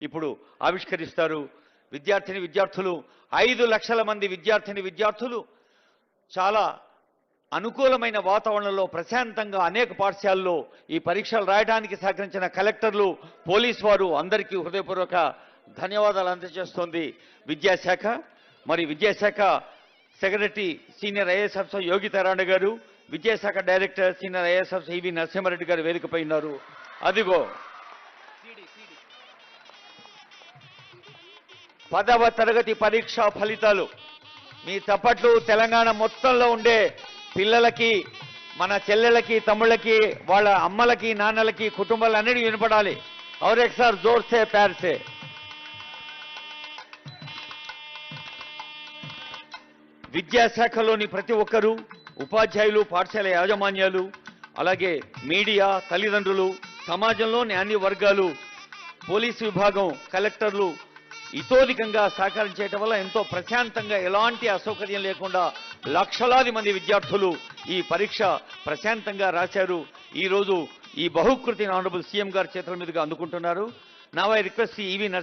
ఇప్పుడు ఆవిష్కరిస్తారు. విద్యార్థులు 5 లక్షల మంది విద్యార్థులు చాలా అనుకూలమైన వాతావరణంలో ప్రశాంతంగా అనేక పాఠశాలల్లో ఈ పరీక్షలు రాయడానికి సహకరించిన కలెక్టర్లు, పోలీసు వారు అందరికీ హృదయపూర్వక ధన్యవాదాలు అందజేస్తోంది విద్యాశాఖ. మరి విద్యాశాఖ సెక్రటరీ సీనియర్ ఐఏఎస్ ఆఫీసర్ యోగితారాణి గారు, విద్యాశాఖ డైరెక్టర్ సీనియర్ ఐఏఎస్ ఆఫీసర్ ఈవి నరసింహారెడ్డి గారు వేదికపై ఉన్నారు. అదిగో 10వ తరగతి పరీక్షా ఫలితాలు. మీ చప్పట్లు తెలంగాణ మొత్తంలో ఉండే పిల్లలకి, మన చెల్లెళ్ళకి, తమ్ముళ్ళకి, వాళ్ళ అమ్మలకి, నాన్నలకి, కుటుంబాలన్నిటికీ వినపడాలి. और एक सार जोर से प्यार से విద్యాశాఖలోని ప్రతి ఒక్కరూ, ఉపాధ్యాయులు, పాఠశాల యాజమాన్యాలు, అలాగే మీడియా, తల్లిదండ్రులు, సమాజంలోని అన్ని వర్గాలు, పోలీసు విభాగం, కలెక్టర్లు ఇతోధికంగా సహకరించడం వల్ల ఎంతో ప్రశాంతంగా, ఎలాంటి అసౌకర్యం లేకుండా లక్షలాది మంది విద్యార్థులు ఈ పరీక్ష ప్రశాంతంగా రాశారు. ఈ రోజు ఈ బహుకృతిని ఆనరబుల్ సీఎం గారి చేతుల మీదుగా అందుకుంటున్నారు. Now I request EV